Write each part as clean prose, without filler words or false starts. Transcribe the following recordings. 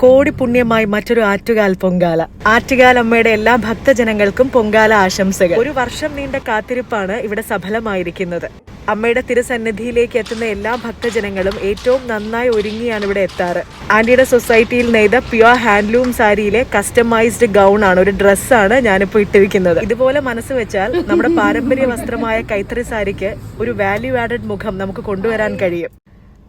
കോടി പുണ്യമായി മറ്റൊരു ആറ്റുകാൽ പൊങ്കാല. ആറ്റുകാൽ അമ്മയുടെ എല്ലാ ഭക്തജനങ്ങൾക്കും പൊങ്കാല ആശംസകൾ. ഒരു വർഷം നീണ്ട കാത്തിരിപ്പാണ് ഇവിടെ സഫലമായിരിക്കുന്നത്. അമ്മയുടെ തിരുസന്നിധിയിലേക്ക് എത്തുന്ന എല്ലാ ഭക്തജനങ്ങളും ഏറ്റവും നന്നായി ഒരുങ്ങിയാണ് ഇവിടെ എത്താറ്. ആന്റിയുടെ സൊസൈറ്റിയിൽ നെയ്ത പ്യുവർ ഹാൻഡ്ലൂം സാരിയിലെ കസ്റ്റമൈസ്ഡ് ഗൗൺ ആണ്, ഒരു ഡ്രസ്സാണ് ഞാനിപ്പോൾ ഇട്ടിരിക്കുന്നത്. ഇതുപോലെ മനസ്സ് വെച്ചാൽ നമ്മുടെ പാരമ്പര്യ വസ്ത്രമായ കൈത്തറി സാരിക്ക് ഒരു വാല്യൂ ആഡഡ് മുഖം നമുക്ക് കൊണ്ടുവരാൻ കഴിയും.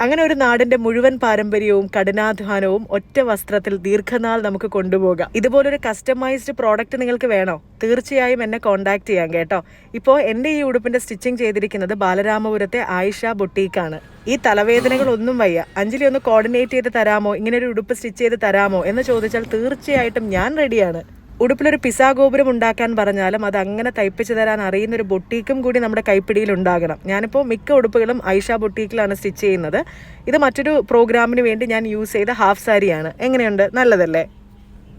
അങ്ങനെ ഒരു നാടിന്റെ മുഴുവൻ പാരമ്പര്യവും കഠിനാധ്വാനവും ഒറ്റ വസ്ത്രത്തിൽ ദീർഘനാൾ നമുക്ക് കൊണ്ടുപോകാം. ഇതുപോലൊരു കസ്റ്റമൈസ്ഡ് പ്രോഡക്റ്റ് നിങ്ങൾക്ക് വേണോ? തീർച്ചയായും എന്നെ കോൺടാക്ട് ചെയ്യാം കേട്ടോ. ഇപ്പോൾ എൻ്റെ ഈ ഉടുപ്പിന്റെ സ്റ്റിച്ചിങ് ചെയ്തിരിക്കുന്നത് ബാലരാമപുരത്തെ ആയിഷ ബൊട്ടീക്കാണ്. ഈ തലവേദനകളൊന്നും വയ്യ, അഞ്ജലി ഒന്ന് കോർഡിനേറ്റ് ചെയ്ത് തരാമോ, ഇങ്ങനെ ഒരു ഉടുപ്പ് സ്റ്റിച്ച് ചെയ്ത് തരാമോ എന്ന് ചോദിച്ചാൽ തീർച്ചയായിട്ടും ഞാൻ റെഡിയാണ്. ഉടുപ്പിലൊരു പിസാ ഗോപുരം ഉണ്ടാക്കാൻ പറഞ്ഞാലും അത് അങ്ങനെ തയ്പ്പിച്ചു തരാൻ അറിയുന്ന ഒരു ബൊട്ടീക്കും കൂടി നമ്മുടെ കൈപ്പിടിയിൽ ഉണ്ടാകണം. ഞാനിപ്പോൾ മിക്ക ഉടുപ്പുകളും ഐഷ ബൊട്ടീക്കിലാണ് സ്റ്റിച്ച് ചെയ്യുന്നത്. ഇത് മറ്റൊരു പ്രോഗ്രാമിന് വേണ്ടി ഞാൻ യൂസ് ചെയ്ത ഹാഫ് സാരിയാണ്. എങ്ങനെയുണ്ട്? നല്ലതല്ലേ?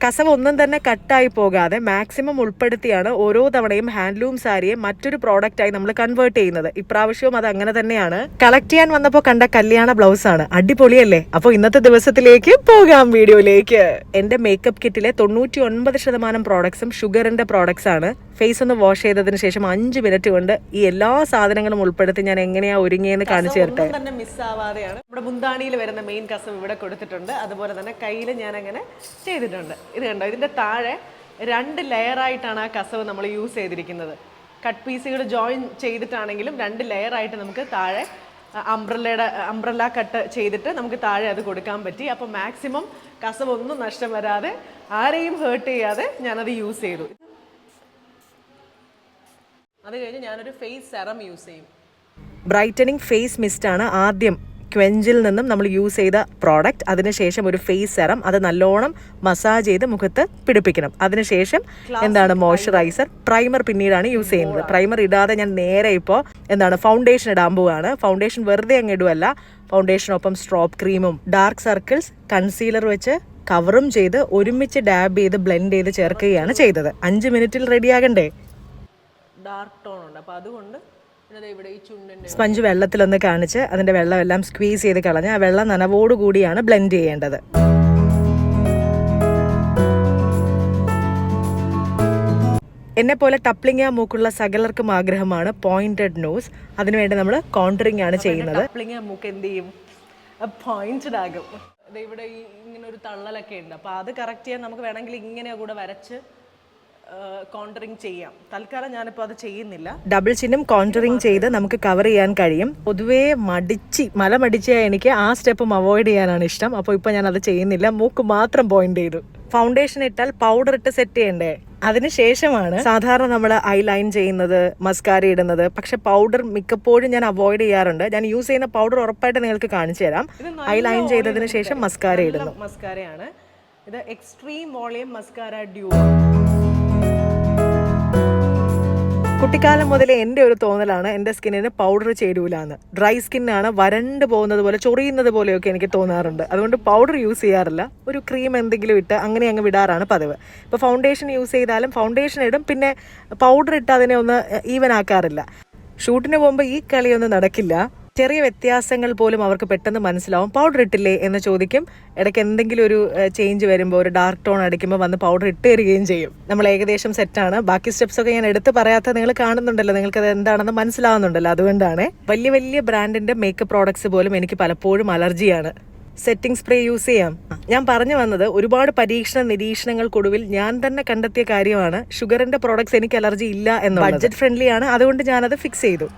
കസവ് ഒന്നും തന്നെ കട്ടായി പോകാതെ മാക്സിമം ഉൾപ്പെടുത്തിയാണ് ഓരോ തവണയും ഹാൻഡ്ലൂം സാരിയെ മറ്റൊരു പ്രോഡക്റ്റായി നമ്മൾ കൺവേർട്ട് ചെയ്യുന്നത്. ഇപ്രാവശ്യവും അത് അങ്ങനെ തന്നെയാണ്. കളക്ട് ചെയ്യാൻ വന്നപ്പോൾ കണ്ട കല്യാണ ബ്ലൗസ് ആണ്, അടിപൊളിയല്ലേ? അപ്പോൾ ഇന്നത്തെ ദിവസത്തിലേക്ക് പോകാം, വീഡിയോയിലേക്ക്. എന്റെ മേക്കപ്പ് കിറ്റിലെ 99% പ്രോഡക്ട്സും ഷുഗറിന്റെ പ്രോഡക്ട്സ് ആണ്. ഫേസ് ഒന്ന് വാഷ് ചെയ്തതിന് ശേഷം 5 മിനിറ്റ് കൊണ്ട് ഈ എല്ലാ സാധനങ്ങളും ഉൾപ്പെടുത്തി ഞാൻ എങ്ങനെയാ ഒരുങ്ങിയെന്ന് കാണിച്ചു തരട്ടെ. തന്നെ മിസ്സാവാതെയാണ് നമ്മുടെ മുന്താണിയിൽ വരുന്ന മെയിൻ കസവ് ഇവിടെ കൊടുത്തിട്ടുണ്ട്. അതുപോലെ തന്നെ കയ്യിൽ ഞാൻ അങ്ങനെ ചെയ്തിട്ടുണ്ട്. ഇത് കണ്ടോ, ഇതിന്റെ താഴെ 2 ലെയറായിട്ടാണ് ആ കസവ് നമ്മൾ യൂസ് ചെയ്തിരിക്കുന്നത്. കട്ട് പീസുകൾ ജോയിൻ ചെയ്തിട്ടാണെങ്കിലും 2 ലെയറായിട്ട് നമുക്ക് താഴെ അംബ്രല്ല കട്ട് ചെയ്തിട്ട് നമുക്ക് താഴെ അത് കൊടുക്കാൻ പറ്റി. അപ്പോൾ മാക്സിമം കസവ് ഒന്നും നഷ്ടം വരാതെ ആരെയും ഹേർട്ട് ചെയ്യാതെ ഞാനത് യൂസ് ചെയ്തു. അത് കഴിഞ്ഞ് ഞാനൊരു ഫേസ് സെറം യൂസ് ചെയ്യും. ബ്രൈറ്റനിങ് ഫേസ് മിസ്റ്റ് ആണ് ആദ്യം ക്വെഞ്ചിൽ നിന്നും നമ്മൾ യൂസ് ചെയ്ത പ്രോഡക്റ്റ്. അതിനുശേഷം ഒരു ഫേസ് സെറം, അത് നല്ലോണം മസാജ് ചെയ്ത് മുഖത്ത് പിടിപ്പിക്കണം. അതിനുശേഷം മോയ്സ്ചറൈസർ, പ്രൈമർ പിന്നീടാണ് യൂസ് ചെയ്യുന്നത്. പ്രൈമർ ഇടാതെ ഞാൻ നേരെ ഇപ്പോൾ ഫൗണ്ടേഷൻ ഇടാൻ പോവുകയാണ്. ഫൗണ്ടേഷൻ വെറുതെ അങ്ങ് ഇടുവല്ല, ഫൗണ്ടേഷനൊപ്പം സ്ട്രോപ്പ് ക്രീമും ഡാർക്ക് സർക്കിൾസ് കൺസീലർ വെച്ച് കവറും ചെയ്ത് ഒരുമിച്ച് ഡാബ് ചെയ്ത് ബ്ലെൻഡ് ചെയ്ത് ചേർക്കുകയാണ് ചെയ്തത്. 5 മിനിറ്റിൽ റെഡിയാകണ്ടേ? ഡാർക്ക് ടോൺ ഉണ്ട്, അപ്പോൾ അതുകൊണ്ട് സ്പഞ്ച് വെള്ളത്തിലൊന്ന് കാണിച്ച് അതിന്റെ വെള്ളമെല്ലാം സ്ക്വീസ് ചെയ്ത് കളഞ്ഞ് ആ വെള്ളം നനവോടുകൂടിയാണ് ബ്ലെൻഡ് ചെയ്യേണ്ടത്. എന്നെ പോലെ ടപ്ലിംഗ് മൂക്കുള്ള സകലർക്കും ആഗ്രഹമാണ് പോയിന്റഡ് നോസ്. അതിനുവേണ്ടി നമ്മൾ കോണ്ടറിംഗ് ആണ് ചെയ്യുന്നത്. ടപ്ലിംഗ് മൂക്ക് എന്ത് ചെയ്യും? പോയിന്റഡ് ആകും. ഇവിടെ ഇങ്ങനെ ഒരു തള്ളലൊക്കെ ഉണ്ട്, അപ്പോൾ അത് കറക്റ്റ് ചെയ്യാൻ നമുക്ക് വേണമെങ്കിൽ ഇങ്ങനെ കൂടെ വരച്ച് കോണ്ടറിങ് ചെയ്യാം. തൽക്കാലം ഞാനിപ്പോൾ അത് ചെയ്യുന്നില്ല. ഡബിൾ ചിന്നും കോണ്ടറിങ് ചെയ്ത് നമുക്ക് കവർ ചെയ്യാൻ കഴിയും. പൊതുവേ മടിച്ചാൽ എനിക്ക് ആ സ്റ്റെപ്പും അവോയ്ഡ് ചെയ്യാനാണ് ഇഷ്ടം. അപ്പോൾ ഇപ്പോൾ ഞാൻ അത് ചെയ്യുന്നില്ല, മൂക്ക് മാത്രം പോയിന്റ് ചെയ്തു. ഫൗണ്ടേഷൻ ഇട്ടാൽ പൗഡർ ഇട്ട് സെറ്റ് ചെയ്യണ്ടേ? അതിനുശേഷമാണ് സാധാരണ നമ്മൾ ഐ ലൈൻ ചെയ്യുന്നത്, മസ്കാര ഇടുന്നത്. പക്ഷെ പൗഡർ മിക്കപ്പോഴും ഞാൻ അവോയ്ഡ് ചെയ്യാറുണ്ട്. ഞാൻ യൂസ് ചെയ്യുന്ന പൗഡർ ഉറപ്പായിട്ട് നിങ്ങൾക്ക് കാണിച്ചു തരാം. ഐ ലൈൻ ചെയ്തതിന് ശേഷം മസ്കാര ഇടുന്നു. മസ്കാരയാണ് ഇത്, എക്സ്ട്രീം വോളിയം മസ്കാര ഡ്യൂ. കുട്ടിക്കാലം മുതലേ എൻ്റെ ഒരു തോന്നലാണ് എൻ്റെ സ്കിന്നിന് പൗഡർ ചേരൂലാന്ന്. ഡ്രൈ സ്കിന്നാണ്, വരണ്ട് പോകുന്നത് പോലെ ചൊറിയുന്നത് പോലെയൊക്കെ എനിക്ക് തോന്നാറുണ്ട്. അതുകൊണ്ട് പൗഡർ യൂസ് ചെയ്യാറില്ല. ഒരു ക്രീം എന്തെങ്കിലും ഇട്ട് അങ്ങനെ അങ്ങ് വിടാറാണ് പതിവ്. ഇപ്പോൾ ഫൗണ്ടേഷൻ യൂസ് ചെയ്താലും ഫൗണ്ടേഷൻ ഇടും, പിന്നെ പൗഡർ ഇട്ട് അതിനെ ഒന്ന് ഈവൻ ആക്കാറില്ല. ഷൂട്ടിന് പോകുമ്പോൾ ഈ കളിയൊന്നും നടക്കില്ല. ചെറിയ വ്യത്യാസങ്ങൾ പോലും അവർക്ക് പെട്ടെന്ന് മനസ്സിലാവും. പൗഡർ ഇട്ടില്ലേ എന്ന് ചോദിക്കും. ഇടയ്ക്ക് എന്തെങ്കിലും ഒരു ചേഞ്ച് വരുമ്പോൾ, ഒരു ഡാർക്ക് ടോൺ അടിക്കുമ്പോൾ വന്ന് പൗഡർ ഇട്ട് തരികയും ചെയ്യും. നമ്മൾ ഏകദേശം സെറ്റാണ്. ബാക്കി സ്റ്റെപ്സൊക്കെ ഞാൻ എടുത്ത് പറയാത്ത നിങ്ങൾ കാണുന്നുണ്ടല്ലോ, നിങ്ങൾക്കത് എന്താണെന്ന് മനസ്സിലാവുന്നുണ്ടല്ലോ. അതുകൊണ്ടാണ്. വലിയ വലിയ ബ്രാൻഡിന്റെ മേക്കപ്പ് പ്രോഡക്ട്സ് പോലും എനിക്ക് പലപ്പോഴും അലർജിയാണ്. സെറ്റിംഗ് സ്പ്രേ യൂസ് ചെയ്യാം. ഞാൻ പറഞ്ഞു വന്നത്, ഒരുപാട് പരീക്ഷണ നിരീക്ഷണങ്ങൾക്കൊടുവിൽ ഞാൻ തന്നെ കണ്ടെത്തിയ കാര്യമാണ് ഷുഗറിന്റെ പ്രോഡക്ട്സ് എനിക്ക് അലർജി ഇല്ല എന്നുള്ളത്. ബഡ്ജറ്റ് ഫ്രണ്ട്ലി ആണ്, അതുകൊണ്ട് ഞാനത് ഫിക്സ് ചെയ്തു.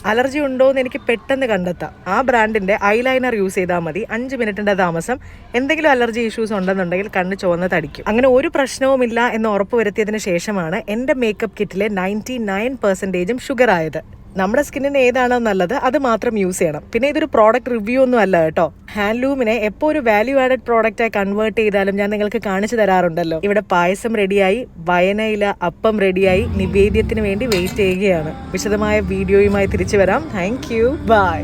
അലർജി ഉണ്ടോ എന്ന് എനിക്ക് പെട്ടെന്ന് കണ്ടെത്താം. ആ ബ്രാൻഡിന്റെ ഐലൈനർ യൂസ് ചെയ്താൽ മതി. 5 മിനിറ്റിന്റെ താമസം. എന്തെങ്കിലും അലർജി ഇഷ്യൂസ് ഉണ്ടെന്നുണ്ടെങ്കിൽ കണ്ണ് ചുവന്ന് തടിക്കും. അങ്ങനെ ഒരു പ്രശ്നവുമില്ല എന്ന് ഉറപ്പുവരുത്തിയതിന് ശേഷമാണ് എൻ്റെ മേക്കപ്പ് കിറ്റിലെ 99% ഷുഗർ ആയത്. നമ്മുടെ സ്കിന്നിന് ഏതാണോ നല്ലത് അത് മാത്രം യൂസ് ചെയ്യണം. പിന്നെ ഇതൊരു പ്രോഡക്റ്റ് റിവ്യൂ ഒന്നും അല്ല കേട്ടോ. ഹാൻഡ്ലൂമിനെ എപ്പോൾ ഒരു വാല്യൂ ആഡഡ് പ്രോഡക്റ്റായി കൺവേർട്ട് ചെയ്താലും ഞാൻ നിങ്ങൾക്ക് കാണിച്ചു തരാറുണ്ടല്ലോ. ഇവിടെ പായസം റെഡിയായി, വയനയില അപ്പം റെഡിയായി, നിവേദ്യത്തിന് വേണ്ടി വെയിറ്റ് ചെയ്യുകയാണ്. വിശദമായ വീഡിയോയുമായി തിരിച്ചു വരാം. Thank you, by.